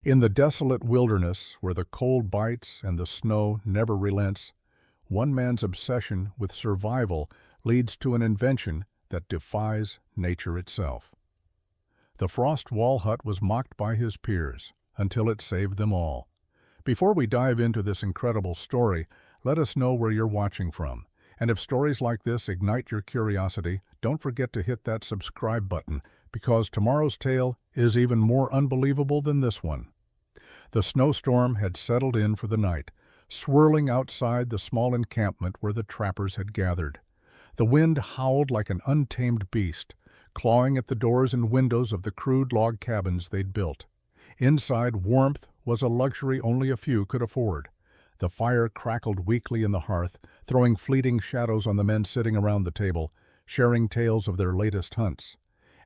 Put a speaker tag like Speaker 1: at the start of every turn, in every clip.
Speaker 1: In the desolate wilderness, where the cold bites and the snow never relents, one man's obsession with survival leads to an invention that defies nature itself. The frost wall hut was mocked by his peers until it saved them all. Before we dive into this incredible story, let us know where you're watching from. And if stories like this ignite your curiosity, don't forget to hit that subscribe button, because tomorrow's tale is even more unbelievable than this one. The snowstorm had settled in for the night, swirling outside the small encampment where the trappers had gathered. The wind howled like an untamed beast, clawing at the doors and windows of the crude log cabins they'd built. Inside, warmth was a luxury only a few could afford. The fire crackled weakly in the hearth, throwing fleeting shadows on the men sitting around the table, sharing tales of their latest hunts.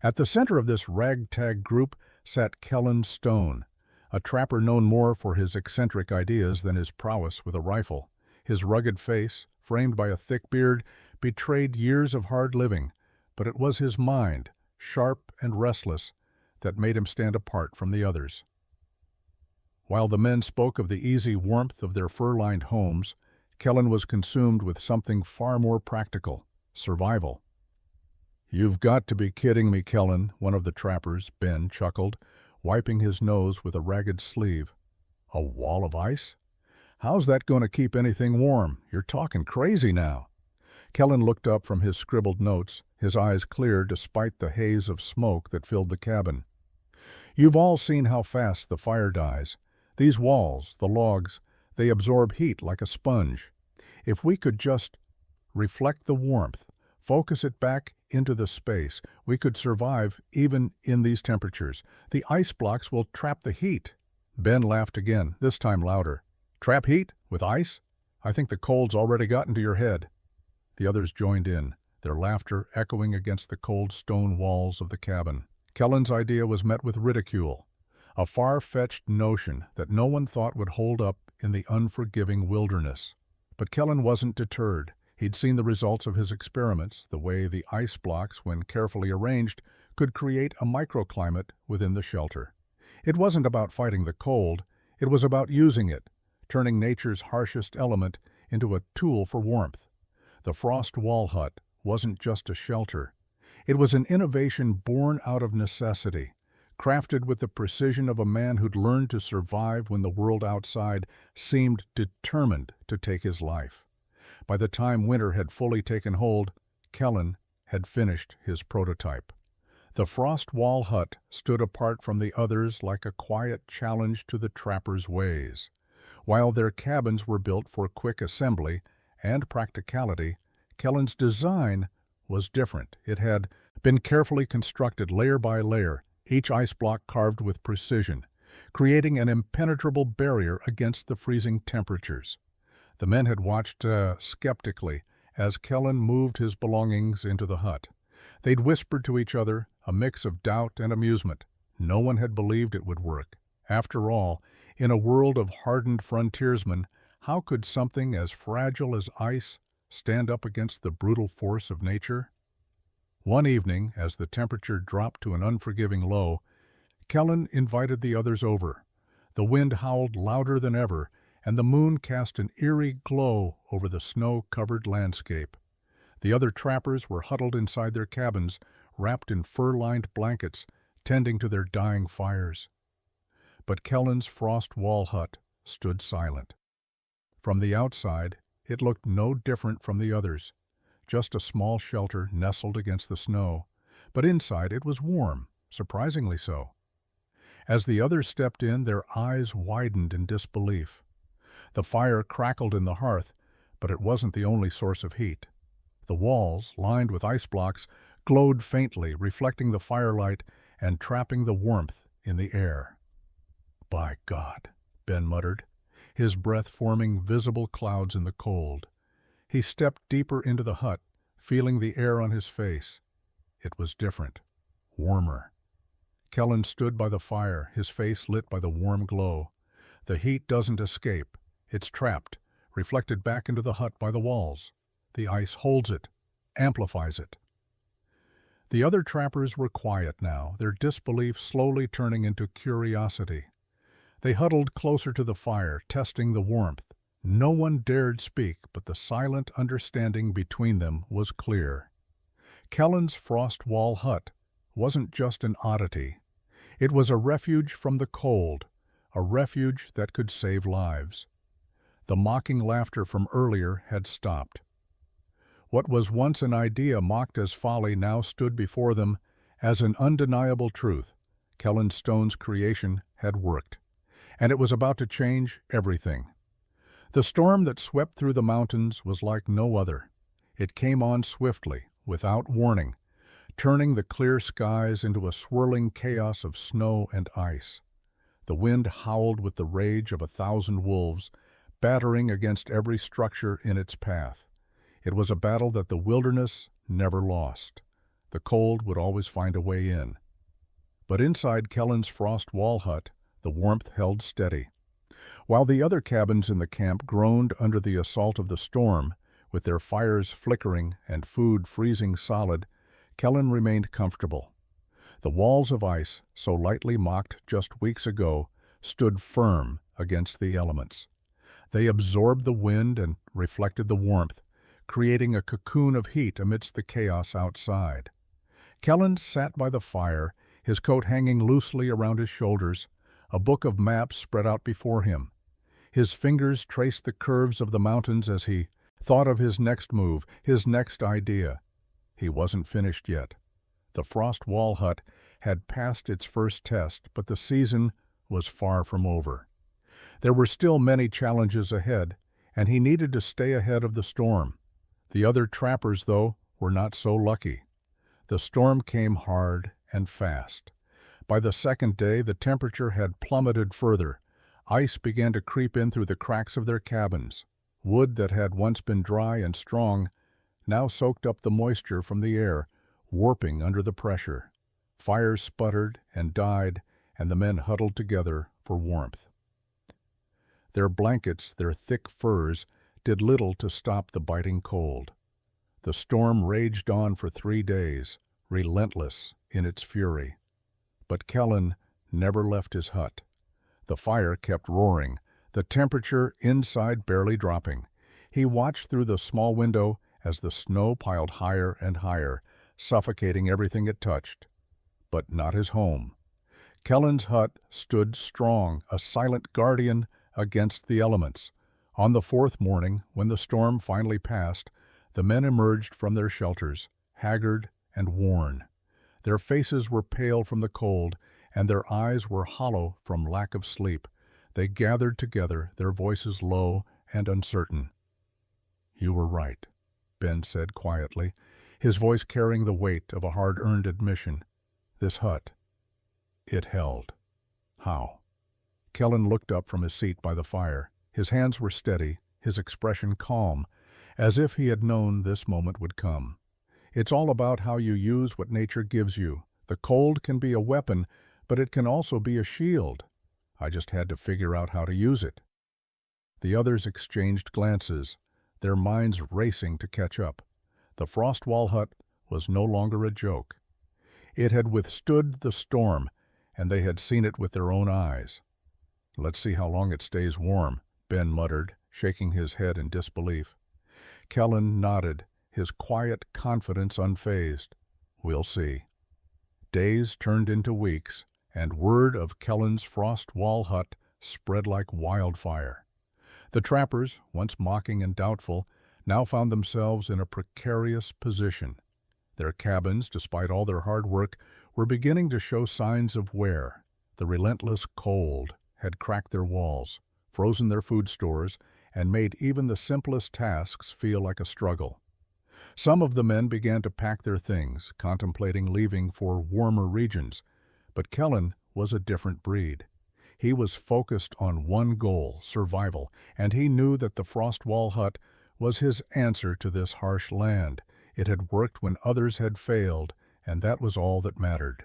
Speaker 1: At the center of this ragtag group sat Kellen Stone, a trapper known more for his eccentric ideas than his prowess with a rifle. His rugged face, framed by a thick beard, betrayed years of hard living, but it was his mind, sharp and restless, that made him stand apart from the others. While the men spoke of the easy warmth of their fur-lined homes, Kellen was consumed with something far more practical: survival. "You've got to be kidding me, Kellen," one of the trappers, Ben, chuckled, wiping his nose with a ragged sleeve. "A wall of ice? How's that going to keep anything warm? You're talking crazy now." Kellen looked up from his scribbled notes, his eyes clear despite the haze of smoke that filled the cabin. "You've all seen how fast the fire dies. These walls, the logs, they absorb heat like a sponge. If we could just reflect the warmth, focus it back into the space, we could survive even in these temperatures. The ice blocks will trap the heat." Ben laughed again, this time louder. "Trap heat? With ice? I think the cold's already gotten to your head." The others joined in, their laughter echoing against the cold stone walls of the cabin. Kellen's idea was met with ridicule, a far-fetched notion that no one thought would hold up in the unforgiving wilderness. But Kellen wasn't deterred. He'd seen the results of his experiments, the way the ice blocks, when carefully arranged, could create a microclimate within the shelter. It wasn't about fighting the cold, it was about using it, turning nature's harshest element into a tool for warmth. The frost wall hut wasn't just a shelter. It was an innovation born out of necessity, crafted with the precision of a man who'd learned to survive when the world outside seemed determined to take his life. By the time winter had fully taken hold, Kellen had finished his prototype. The frost wall hut stood apart from the others like a quiet challenge to the trappers' ways. While their cabins were built for quick assembly and practicality, Kellen's design was different. It had been carefully constructed layer by layer, each ice block carved with precision, creating an impenetrable barrier against the freezing temperatures. The men had watched skeptically as Kellen moved his belongings into the hut. They'd whispered to each other, a mix of doubt and amusement. No one had believed it would work. After all, in a world of hardened frontiersmen, how could something as fragile as ice stand up against the brutal force of nature? One evening, as the temperature dropped to an unforgiving low, Kellen invited the others over. The wind howled louder than ever, and the moon cast an eerie glow over the snow-covered landscape. The other trappers were huddled inside their cabins, wrapped in fur-lined blankets, tending to their dying fires. But Kellen's frost wall hut stood silent. From the outside, it looked no different from the others, just a small shelter nestled against the snow, but inside it was warm, surprisingly so. As the others stepped in, their eyes widened in disbelief. The fire crackled in the hearth, but it wasn't the only source of heat. The walls, lined with ice blocks, glowed faintly, reflecting the firelight and trapping the warmth in the air. "By God," Ben muttered, his breath forming visible clouds in the cold. He stepped deeper into the hut, feeling the air on his face. It was different, warmer. Kellen stood by the fire, his face lit by the warm glow. The heat doesn't escape. It's trapped, reflected back into the hut by the walls. The ice holds it, amplifies it. The other trappers were quiet now, their disbelief slowly turning into curiosity. They huddled closer to the fire, testing the warmth. No one dared speak, but the silent understanding between them was clear. Kellen's frost wall hut wasn't just an oddity. It was a refuge from the cold, a refuge that could save lives. The mocking laughter from earlier had stopped. What was once an idea mocked as folly now stood before them as an undeniable truth. Kellen Stone's creation had worked, and it was about to change everything. The storm that swept through the mountains was like no other. It came on swiftly, without warning, turning the clear skies into a swirling chaos of snow and ice. The wind howled with the rage of 1,000 wolves, battering against every structure in its path. It was a battle that the wilderness never lost. The cold would always find a way in. But inside Kellen's frost wall hut, the warmth held steady. While the other cabins in the camp groaned under the assault of the storm, with their fires flickering and food freezing solid, Kellen remained comfortable. The walls of ice, so lightly mocked just weeks ago, stood firm against the elements. They absorbed the wind and reflected the warmth, creating a cocoon of heat amidst the chaos outside. Kellen sat by the fire, his coat hanging loosely around his shoulders, a book of maps spread out before him. His fingers traced the curves of the mountains as he thought of his next move, his next idea. He wasn't finished yet. The frost wall hut had passed its first test, but the season was far from over. There were still many challenges ahead, and he needed to stay ahead of the storm. The other trappers, though, were not so lucky. The storm came hard and fast. By the second day, the temperature had plummeted further. Ice began to creep in through the cracks of their cabins. Wood that had once been dry and strong now soaked up the moisture from the air, warping under the pressure. Fires sputtered and died, and the men huddled together for warmth. Their blankets, their thick furs, did little to stop the biting cold. The storm raged on for 3 days, relentless in its fury. But Kellen never left his hut. The fire kept roaring, the temperature inside barely dropping. He watched through the small window as the snow piled higher and higher, suffocating everything it touched. But not his home. Kellen's hut stood strong, a silent guardian against the elements. On the 4th morning, when the storm finally passed, the men emerged from their shelters, haggard and worn. Their faces were pale from the cold, and their eyes were hollow from lack of sleep. They gathered together, their voices low and uncertain. "You were right," Ben said quietly, his voice carrying the weight of a hard-earned admission. "This hut, it held." "How?" Kellen looked up from his seat by the fire. His hands were steady, his expression calm, as if he had known this moment would come. "It's all about how you use what nature gives you. The cold can be a weapon, but it can also be a shield. I just had to figure out how to use it." The others exchanged glances, their minds racing to catch up. The frost wall hut was no longer a joke. It had withstood the storm, and they had seen it with their own eyes. "Let's see how long it stays warm," Ben muttered, shaking his head in disbelief. Kellen nodded, his quiet confidence unfazed. "We'll see." Days turned into weeks, and word of Kellen's frost wall hut spread like wildfire. The trappers, once mocking and doubtful, now found themselves in a precarious position. Their cabins, despite all their hard work, were beginning to show signs of wear. The relentless cold had cracked their walls, frozen their food stores, and made even the simplest tasks feel like a struggle. Some of the men began to pack their things, contemplating leaving for warmer regions. But Kellen was a different breed. He was focused on one goal, survival, and he knew that the frost wall hut was his answer to this harsh land. It had worked when others had failed, and that was all that mattered.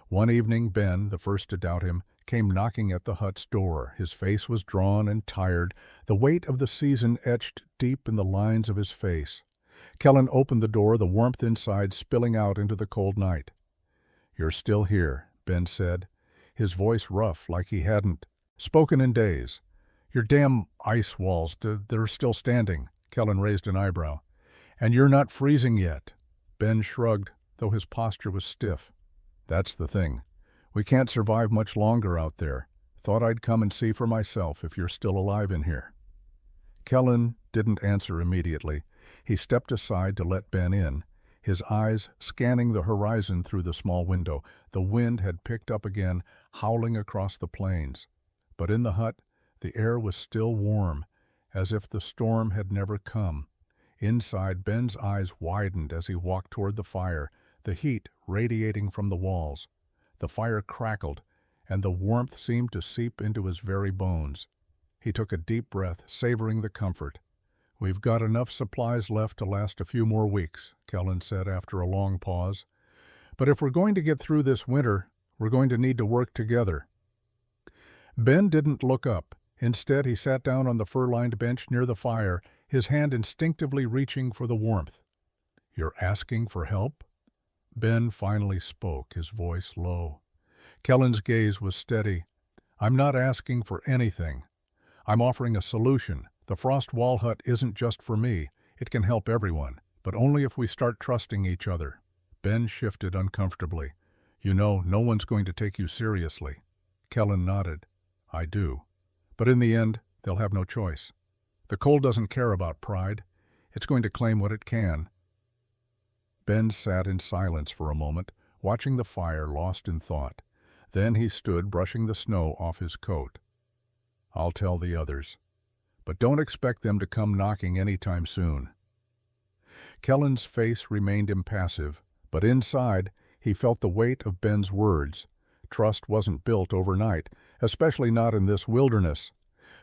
Speaker 1: One evening, Ben, the first to doubt him, came knocking at the hut's door. His face was drawn and tired, the weight of the season etched deep in the lines of his face. Kellen opened the door, the warmth inside spilling out into the cold night. "You're still here," Ben said, his voice rough like he hadn't Spoken in days. Your damn ice walls, they're still standing. Kellen raised an eyebrow. And you're not freezing yet. Ben shrugged, though his posture was stiff. That's the thing. We can't survive much longer out there. Thought I'd come and see for myself if you're still alive in here. Kellen didn't answer immediately. He stepped aside to let Ben in, his eyes scanning the horizon through the small window. The wind had picked up again, howling across the plains. But in the hut, the air was still warm, as if the storm had never come. Inside, Ben's eyes widened as he walked toward the fire, the heat radiating from the walls. The fire crackled, and the warmth seemed to seep into his very bones. He took a deep breath, savoring the comfort. "We've got enough supplies left to last a few more weeks," Kellen said after a long pause. "But if we're going to get through this winter, we're going to need to work together." Ben didn't look up. Instead, he sat down on the fur-lined bench near the fire, his hand instinctively reaching for the warmth. "You're asking for help?" Ben finally spoke, his voice low. Kellen's gaze was steady. "I'm not asking for anything. I'm offering a solution. The frost wall hut isn't just for me. It can help everyone, but only if we start trusting each other." Ben shifted uncomfortably. "You know, no one's going to take you seriously." Kellen nodded. "I do. But in the end, they'll have no choice. The cold doesn't care about pride. It's going to claim what it can." Ben sat in silence for a moment, watching the fire, lost in thought. Then he stood, brushing the snow off his coat. "I'll tell the others. But don't expect them to come knocking any time soon." Kellen's face remained impassive, but inside he felt the weight of Ben's words. Trust wasn't built overnight, especially not in this wilderness.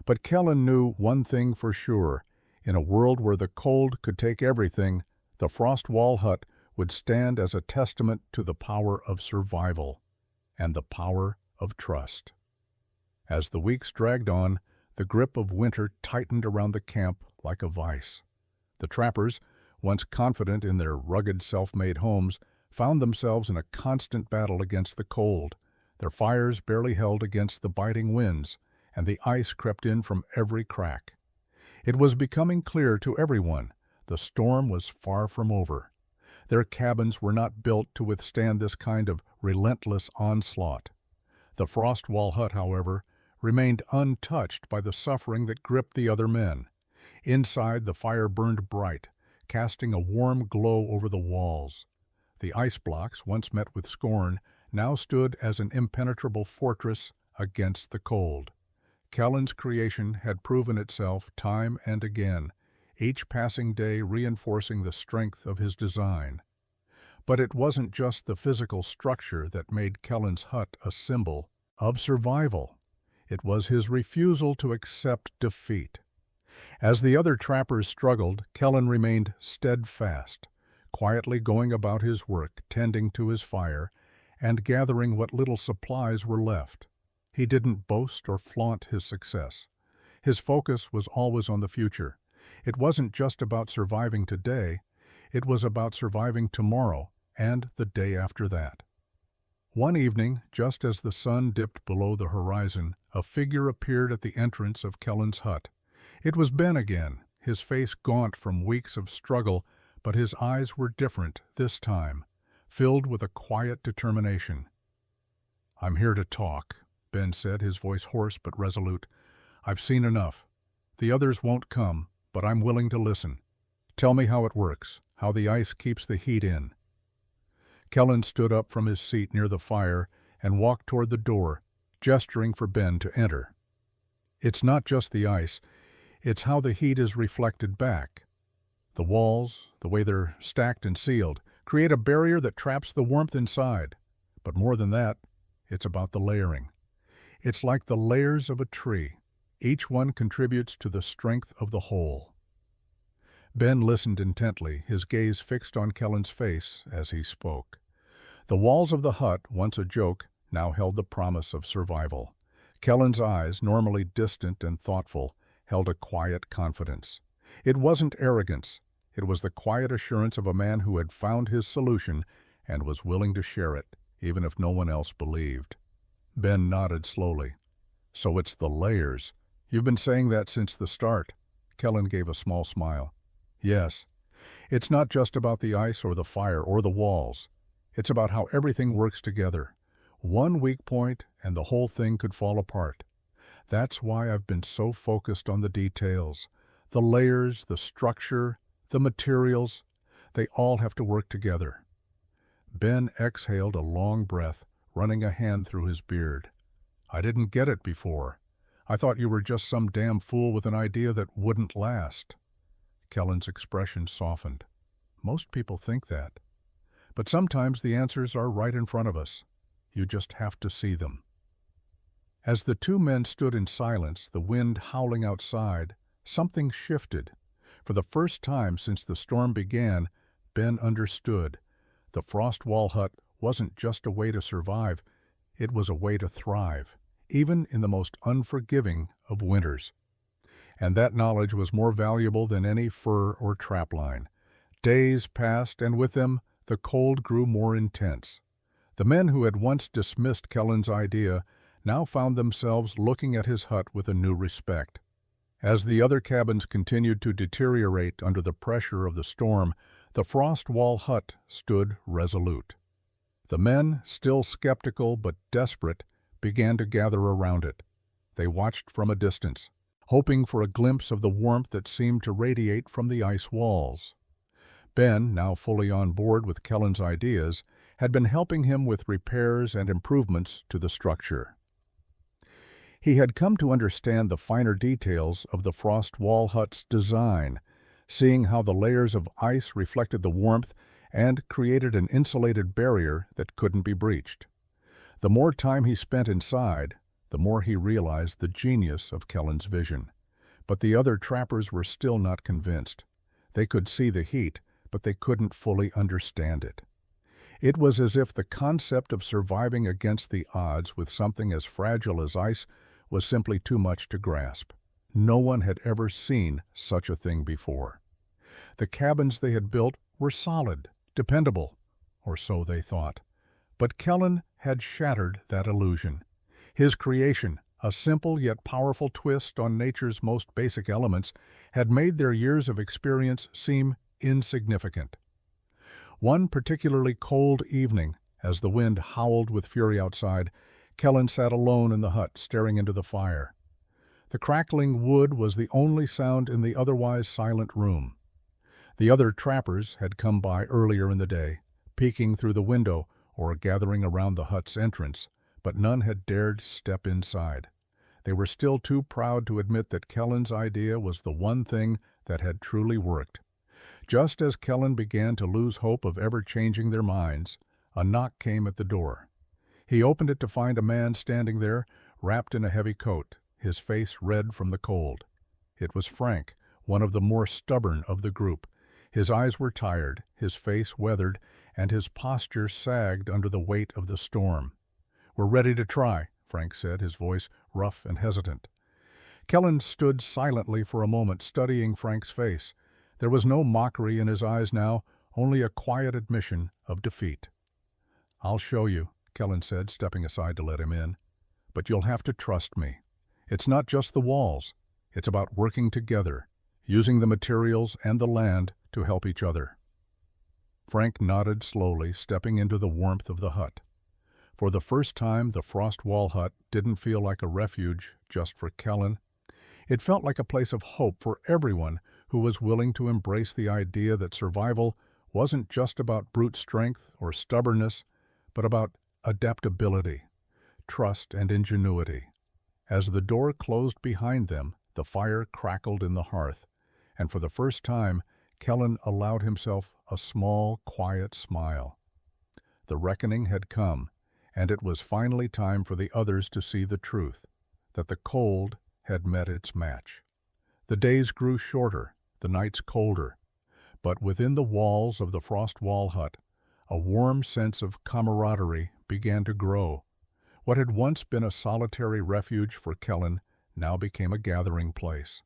Speaker 1: But Kellen knew one thing for sure. In a world where the cold could take everything, the frost wall hut would stand as a testament to the power of survival and the power of trust. As the weeks dragged on, the grip of winter tightened around the camp like a vice. The trappers, once confident in their rugged self-made homes, found themselves in a constant battle against the cold. Their fires barely held against the biting winds, and the ice crept in from every crack. It was becoming clear to everyone the storm was far from over. Their cabins were not built to withstand this kind of relentless onslaught. The frost wall hut, however, remained untouched by the suffering that gripped the other men. Inside, the fire burned bright, casting a warm glow over the walls. The ice blocks, once met with scorn, now stood as an impenetrable fortress against the cold. Kellen's creation had proven itself time and again, each passing day reinforcing the strength of his design. But it wasn't just the physical structure that made Kellen's hut a symbol of survival. It was his refusal to accept defeat. As the other trappers struggled, Kellen remained steadfast, quietly going about his work, tending to his fire, and gathering what little supplies were left. He didn't boast or flaunt his success. His focus was always on the future. It wasn't just about surviving today, it was about surviving tomorrow and the day after that. One evening, just as the sun dipped below the horizon, a figure appeared at the entrance of Kellen's hut. It was Ben again, his face gaunt from weeks of struggle, but his eyes were different this time, filled with a quiet determination. "I'm here to talk," Ben said, his voice hoarse but resolute. "I've seen enough. The others won't come, but I'm willing to listen. Tell me how it works, how the ice keeps the heat in." Kellen stood up from his seat near the fire and walked toward the door, gesturing for Ben to enter. "It's not just the ice, it's how the heat is reflected back. The walls, the way they're stacked and sealed, create a barrier that traps the warmth inside. But more than that, it's about the layering. It's like the layers of a tree. Each one contributes to the strength of the whole." Ben listened intently, his gaze fixed on Kellen's face as he spoke. The walls of the hut, once a joke, now held the promise of survival. Kellen's eyes, normally distant and thoughtful, held a quiet confidence. It wasn't arrogance. It was the quiet assurance of a man who had found his solution and was willing to share it, even if no one else believed. Ben nodded slowly. So it's the layers. You've been saying that since the start. Kellen gave a small smile. Yes. It's not just about the ice or the fire or the walls. It's about how everything works together. One weak point and the whole thing could fall apart. That's why I've been so focused on the details. The layers, the structure, the materials, they all have to work together. Ben exhaled a long breath, running a hand through his beard. I didn't get it before. I thought you were just some damn fool with an idea that wouldn't last. Kellen's expression softened. Most people think that. But sometimes the answers are right in front of us. You just have to see them. As the two men stood in silence, the wind howling outside, something shifted. For the first time since the storm began, Ben understood. The frost wall hut wasn't just a way to survive, it was a way to thrive, even in the most unforgiving of winters. And that knowledge was more valuable than any fur or trapline. Days passed, and with them, the cold grew more intense. The men who had once dismissed Kellen's idea now found themselves looking at his hut with a new respect. As the other cabins continued to deteriorate under the pressure of the storm, the frost wall hut stood resolute. The men, still skeptical but desperate, began to gather around it. They watched from a distance, hoping for a glimpse of the warmth that seemed to radiate from the ice walls. Ben, now fully on board with Kellen's ideas, had been helping him with repairs and improvements to the structure. He had come to understand the finer details of the frost wall hut's design, seeing how the layers of ice reflected the warmth and created an insulated barrier that couldn't be breached. The more time he spent inside, the more he realized the genius of Kellen's vision. But the other trappers were still not convinced. They could see the heat, but they couldn't fully understand it. It was as if the concept of surviving against the odds with something as fragile as ice was simply too much to grasp. No one had ever seen such a thing before. The cabins they had built were solid, dependable, or so they thought. But Kellen had shattered that illusion. His creation, a simple yet powerful twist on nature's most basic elements, had made their years of experience seem insignificant. One particularly cold evening, as the wind howled with fury outside, Kellen sat alone in the hut, staring into the fire. The crackling wood was the only sound in the otherwise silent room. The other trappers had come by earlier in the day, peeking through the window or gathering around the hut's entrance, but none had dared step inside. They were still too proud to admit that Kellen's idea was the one thing that had truly worked. Just as Kellen began to lose hope of ever changing their minds, a knock came at the door. He opened it to find a man standing there, wrapped in a heavy coat, his face red from the cold. It was Frank, one of the more stubborn of the group. His eyes were tired, his face weathered, and his posture sagged under the weight of the storm. "We're ready to try," Frank said, his voice rough and hesitant. Kellen stood silently for a moment, studying Frank's face. There was no mockery in his eyes now, only a quiet admission of defeat. "I'll show you," Kellen said, stepping aside to let him in. "But you'll have to trust me. It's not just the walls. It's about working together, using the materials and the land to help each other." Frank nodded slowly, stepping into the warmth of the hut. For the first time, the frost wall hut didn't feel like a refuge just for Kellen. It felt like a place of hope for everyone who was willing to embrace the idea that survival wasn't just about brute strength or stubbornness, but about adaptability, trust, and ingenuity. As the door closed behind them, the fire crackled in the hearth, and for the first time, Kellen allowed himself a small, quiet smile. The reckoning had come, and it was finally time for the others to see the truth, that the cold had met its match. The days grew shorter, the nights colder, but within the walls of the frost wall hut, a warm sense of camaraderie began to grow. What had once been a solitary refuge for Kellen now became a gathering place.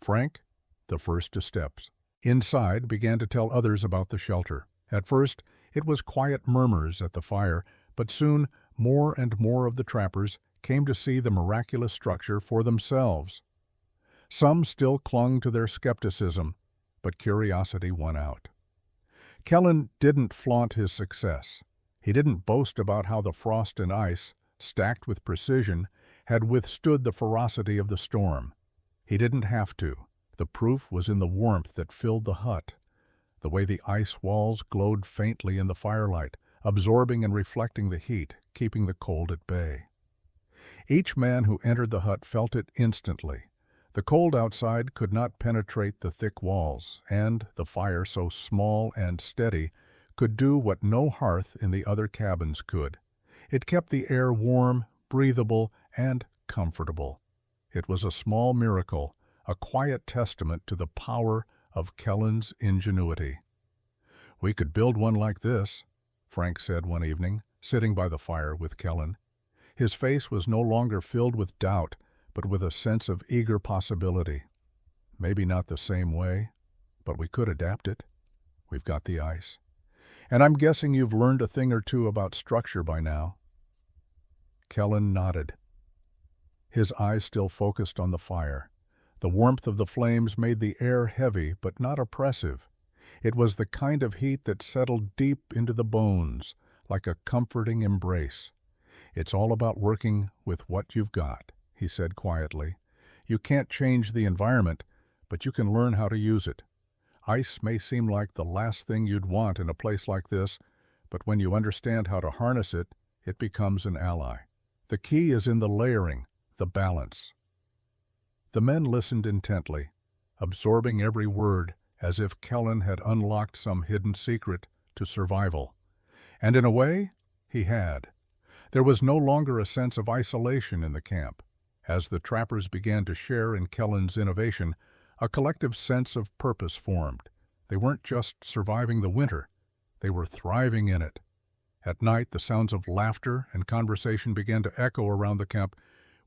Speaker 1: Frank, the first to steps, inside began to tell others about the shelter. At first, it was quiet murmurs at the fire, but soon more and more of the trappers came to see the miraculous structure for themselves. Some still clung to their skepticism, but curiosity won out. Kellen didn't flaunt his success. He didn't boast about how the frost and ice, stacked with precision, had withstood the ferocity of the storm. He didn't have to. The proof was in the warmth that filled the hut, the way the ice walls glowed faintly in the firelight, absorbing and reflecting the heat, keeping the cold at bay. Each man who entered the hut felt it instantly. The cold outside could not penetrate the thick walls, and the fire, so small and steady, could do what no hearth in the other cabins could. It kept the air warm, breathable, and comfortable. It was a small miracle, a quiet testament to the power of Kellen's ingenuity. "We could build one like this," Frank said one evening, sitting by the fire with Kellen. His face was no longer filled with doubt, but with a sense of eager possibility. "Maybe not the same way, but we could adapt it. We've got the ice. And I'm guessing you've learned a thing or two about structure by now." Kellen nodded. His eyes still focused on the fire. The warmth of the flames made the air heavy but not oppressive. It was the kind of heat that settled deep into the bones, like a comforting embrace. "It's all about working with what you've got," he said quietly. "You can't change the environment, but you can learn how to use it. Ice may seem like the last thing you'd want in a place like this, but when you understand how to harness it, it becomes an ally. The key is in the layering, the balance." The men listened intently, absorbing every word as if Kellen had unlocked some hidden secret to survival. And in a way, he had. There was no longer a sense of isolation in the camp. As the trappers began to share in Kellen's innovation, a collective sense of purpose formed. They weren't just surviving the winter, they were thriving in it. At night, the sounds of laughter and conversation began to echo around the camp,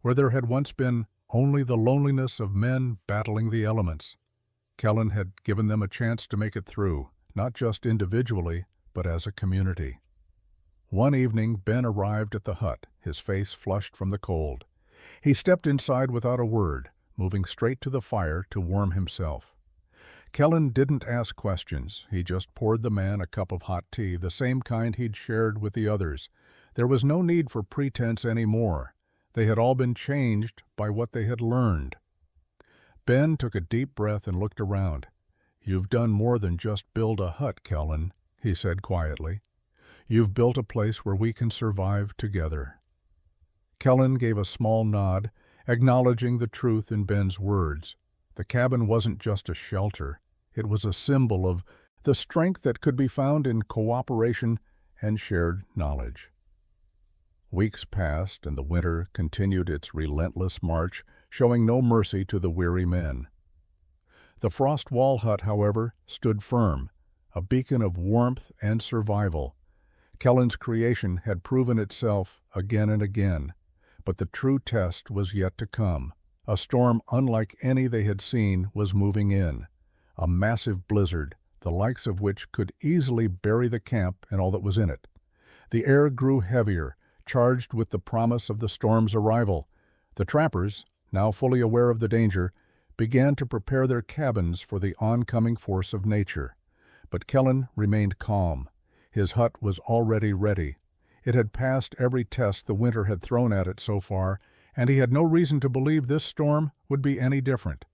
Speaker 1: where there had once been only the loneliness of men battling the elements. Kellen had given them a chance to make it through, not just individually, but as a community. One evening, Ben arrived at the hut, his face flushed from the cold. He stepped inside without a word, moving straight to the fire to warm himself. Kellen didn't ask questions. He just poured the man a cup of hot tea, the same kind he'd shared with the others. There was no need for pretense anymore. They had all been changed by what they had learned. Ben took a deep breath and looked around. "You've done more than just build a hut, Kellen," he said quietly. "You've built a place where we can survive together." Kellen gave a small nod, acknowledging the truth in Ben's words. The cabin wasn't just a shelter. It was a symbol of the strength that could be found in cooperation and shared knowledge. Weeks passed, and the winter continued its relentless march, showing no mercy to the weary men. The frost wall hut, however, stood firm, a beacon of warmth and survival. Kellen's creation had proven itself again and again, but the true test was yet to come. A storm unlike any they had seen was moving in, a massive blizzard, the likes of which could easily bury the camp and all that was in it. The air grew heavier, charged with the promise of the storm's arrival. The trappers, now fully aware of the danger, began to prepare their cabins for the oncoming force of nature. But Kellen remained calm. His hut was already ready. It had passed every test the winter had thrown at it so far, and he had no reason to believe this storm would be any different.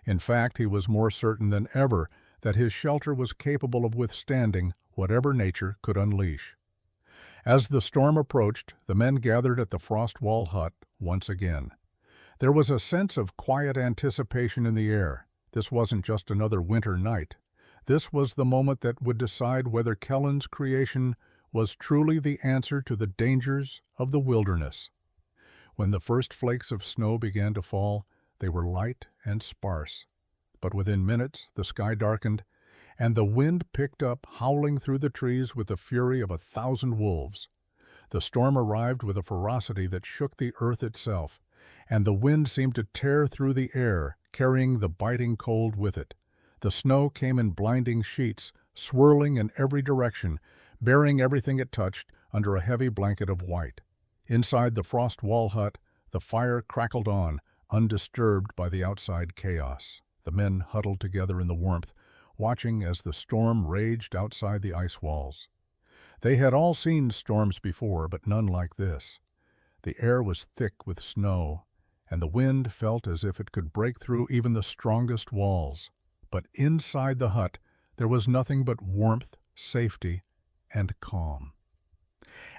Speaker 1: In fact, he was more certain than ever that his shelter was capable of withstanding whatever nature could unleash. As the storm approached, the men gathered at the frost wall hut once again. There was a sense of quiet anticipation in the air. This wasn't just another winter night. This was the moment that would decide whether Kellen's creation was truly the answer to the dangers of the wilderness. When the first flakes of snow began to fall, they were light and sparse. But within minutes the sky darkened, and the wind picked up, howling through the trees with the fury of 1,000 wolves. The storm arrived with a ferocity that shook the earth itself, and the wind seemed to tear through the air, carrying the biting cold with it. The snow came in blinding sheets, swirling in every direction, burying everything it touched under a heavy blanket of white. Inside the frost wall hut, The fire crackled on, undisturbed by the outside chaos. The men huddled together in the warmth, watching as the storm raged outside the ice walls. They had all seen storms before, but none like this. The air was thick with snow, and the wind felt as if it could break through even the strongest walls. But inside the hut there was nothing but warmth, safety, and calm.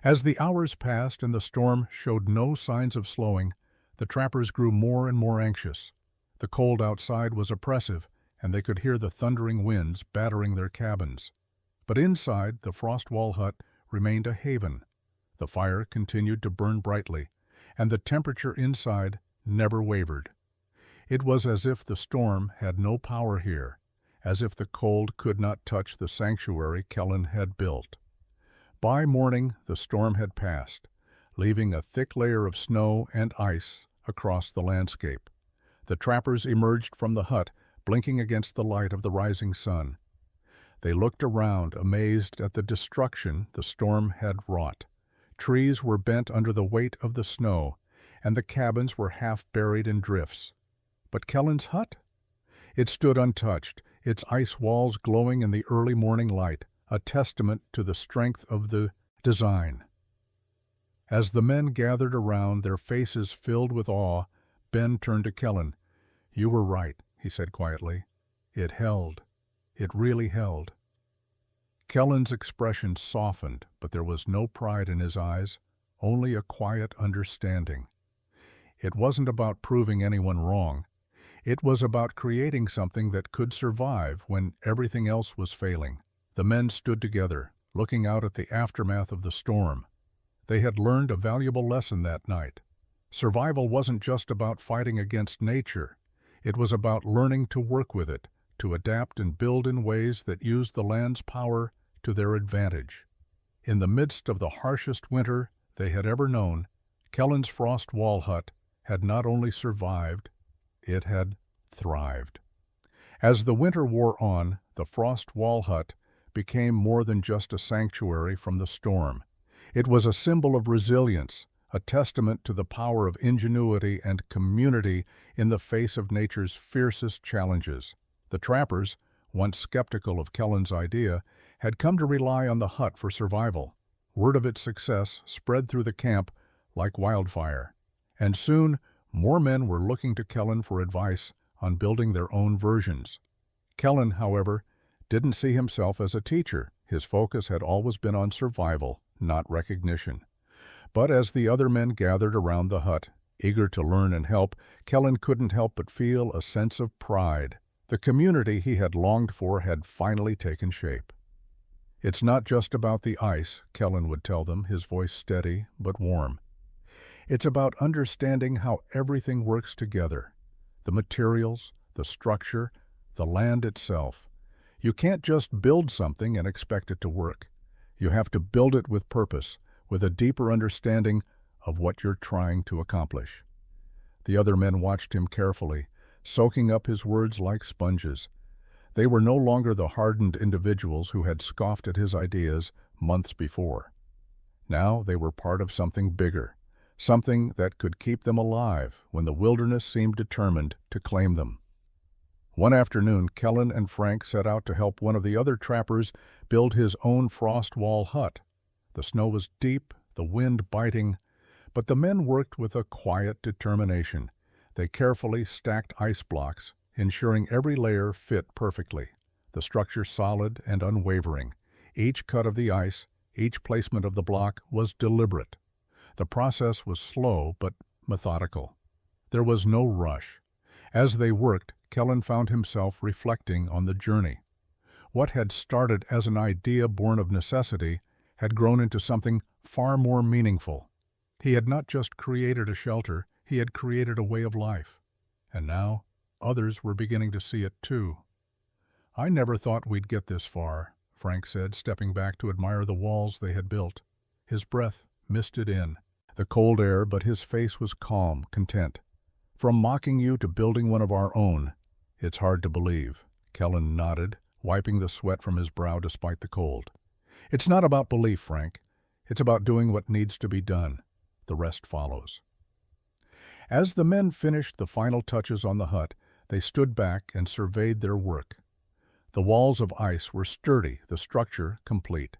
Speaker 1: As the hours passed and the storm showed no signs of slowing, the trappers grew more and more anxious. The cold outside was oppressive, and they could hear the thundering winds battering their cabins. But inside, the frost wall hut remained a haven. The fire continued to burn brightly, and the temperature inside never wavered. It was as if the storm had no power here, as if the cold could not touch the sanctuary Kellen had built. By morning, the storm had passed, leaving a thick layer of snow and ice across the landscape. The trappers emerged from the hut, blinking against the light of the rising sun. They looked around, amazed at the destruction the storm had wrought. Trees were bent under the weight of the snow, and the cabins were half buried in drifts. But Kellen's hut? It stood untouched, its ice walls glowing in the early morning light, a testament to the strength of the design. As the men gathered around, their faces filled with awe, Ben turned to Kellen. "You were right," he said quietly. "It held. It really held." Kellen's expression softened, but there was no pride in his eyes, only a quiet understanding. It wasn't about proving anyone wrong. It was about creating something that could survive when everything else was failing. The men stood together, looking out at the aftermath of the storm. They had learned a valuable lesson that night. Survival wasn't just about fighting against nature. It was about learning to work with it, to adapt and build in ways that used the land's power to their advantage. In the midst of the harshest winter they had ever known, Kellen's frost wall hut had not only survived, it had thrived. As the winter wore on, the frost wall hut became more than just a sanctuary from the storm. It was a symbol of resilience, a testament to the power of ingenuity and community in the face of nature's fiercest challenges. The trappers, once skeptical of Kellen's idea, had come to rely on the hut for survival. Word of its success spread through the camp like wildfire, and soon more men were looking to Kellen for advice on building their own versions. Kellen, however, didn't see himself as a teacher. His focus had always been on survival, not recognition. But as the other men gathered around the hut, eager to learn and help, Kellen couldn't help but feel a sense of pride. The community he had longed for had finally taken shape. "It's not just about the ice," Kellen would tell them, his voice steady but warm. "It's about understanding how everything works together. The materials, the structure, the land itself. You can't just build something and expect it to work. You have to build it with purpose, with a deeper understanding of what you're trying to accomplish." The other men watched him carefully, soaking up his words like sponges. They were no longer the hardened individuals who had scoffed at his ideas months before. Now they were part of something bigger, something that could keep them alive when the wilderness seemed determined to claim them. One afternoon, Kellen and Frank set out to help one of the other trappers build his own frost wall hut. The snow was deep, the wind biting, but the men worked with a quiet determination. They carefully stacked ice blocks, ensuring every layer fit perfectly, the structure solid and unwavering. Each cut of the ice, each placement of the block was deliberate. The process was slow but methodical. There was no rush. As they worked, Kellen found himself reflecting on the journey. What had started as an idea born of necessity had grown into something far more meaningful. He had not just created a shelter, he had created a way of life. And now, others were beginning to see it too. "I never thought we'd get this far," Frank said, stepping back to admire the walls they had built. His breath misted in the cold air, but his face was calm, content. "From mocking you to building one of our own, it's hard to believe." Kellen nodded, wiping the sweat from his brow despite the cold. "It's not about belief, Frank. It's about doing what needs to be done. The rest follows." As the men finished the final touches on the hut, they stood back and surveyed their work. The walls of ice were sturdy, the structure complete.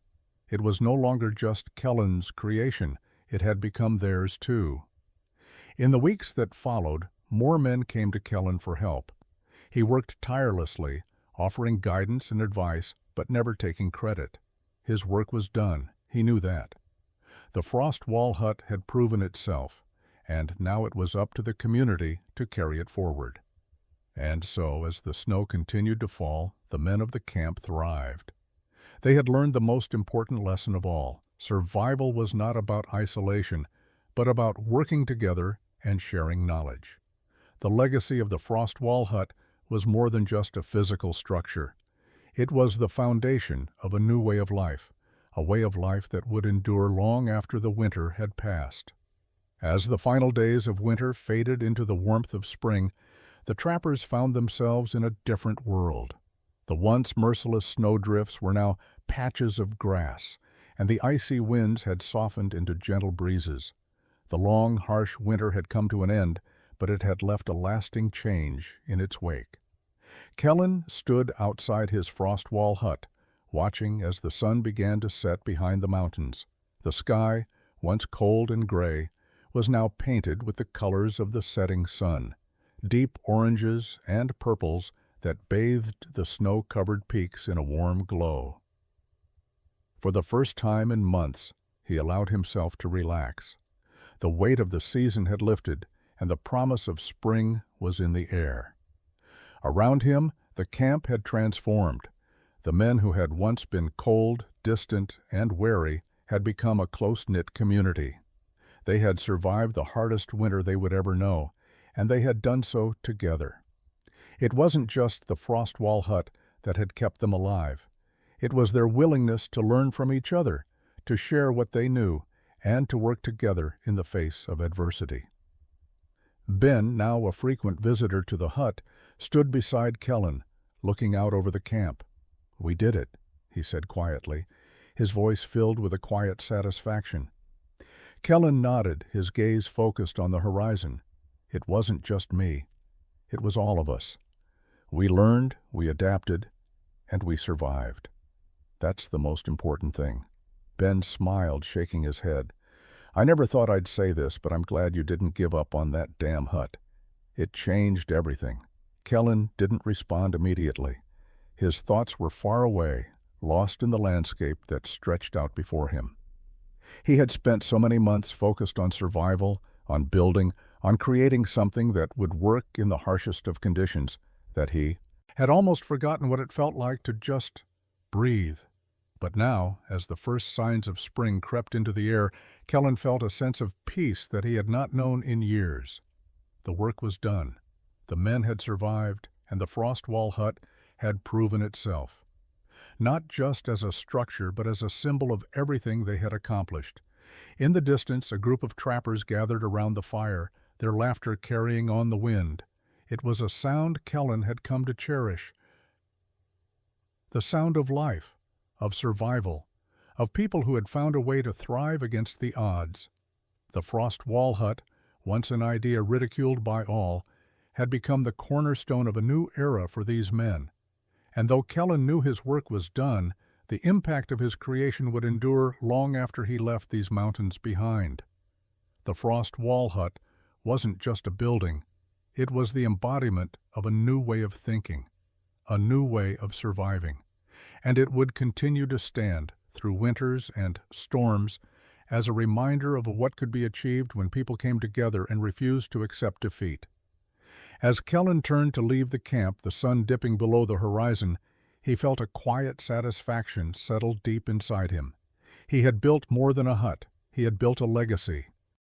Speaker 1: It was no longer just Kellen's creation, it had become theirs too. In the weeks that followed, more men came to Kellen for help. He worked tirelessly, offering guidance and advice, but never taking credit. His work was done, he knew that. The frost wall hut had proven itself, and now it was up to the community to carry it forward. And so, as the snow continued to fall, the men of the camp thrived. They had learned the most important lesson of all. Survival was not about isolation, but about working together and sharing knowledge. The legacy of the frost wall hut was more than just a physical structure. It was the foundation of a new way of life, a way of life that would endure long after the winter had passed. As the final days of winter faded into the warmth of spring, the trappers found themselves in a different world. The once merciless snowdrifts were now patches of grass, and the icy winds had softened into gentle breezes. The long, harsh winter had come to an end, but it had left a lasting change in its wake. Kellen stood outside his frost wall hut, watching as the sun began to set behind the mountains. The sky, once cold and gray, was now painted with the colors of the setting sun, deep oranges and purples that bathed the snow-covered peaks in a warm glow. For the first time in months, he allowed himself to relax. The weight of the season had lifted, and the promise of spring was in the air. Around him, the camp had transformed. The men who had once been cold, distant, and wary had become a close-knit community. They had survived the hardest winter they would ever know, and they had done so together. It wasn't just the frost wall hut that had kept them alive. It was their willingness to learn from each other, to share what they knew, and to work together in the face of adversity. Ben, now a frequent visitor to the hut, stood beside Kellen, looking out over the camp. "We did it," he said quietly, his voice filled with a quiet satisfaction. Kellen nodded, his gaze focused on the horizon. It wasn't just me. It was all of us. We learned, we adapted, and we survived. That's the most important thing. Ben smiled, shaking his head. "I never thought I'd say this, but I'm glad you didn't give up on that damn hut. It changed everything." Kellen didn't respond immediately. His thoughts were far away, lost in the landscape that stretched out before him. He had spent so many months focused on survival, on building, on creating something that would work in the harshest of conditions, that he had almost forgotten what it felt like to just breathe. But now, as the first signs of spring crept into the air, Kellen felt a sense of peace that he had not known in years. The work was done. The men had survived, and the frost wall hut had proven itself. Not just as a structure, but as a symbol of everything they had accomplished. In the distance, a group of trappers gathered around the fire, their laughter carrying on the wind. It was a sound Kellen had come to cherish. The sound of life, of survival, of people who had found a way to thrive against the odds. The frost wall hut, once an idea ridiculed by all, had become the cornerstone of a new era for these men. And though Kellen knew his work was done, the impact of his creation would endure long after he left these mountains behind. The frost wall hut wasn't just a building. It was the embodiment of a new way of thinking, a new way of surviving. And it would continue to stand through winters and storms as a reminder of what could be achieved when people came together and refused to accept defeat. As Kellen turned to leave the camp, the sun dipping below the horizon, he felt a quiet satisfaction settle deep inside him. He had built more than a hut. He had built a legacy.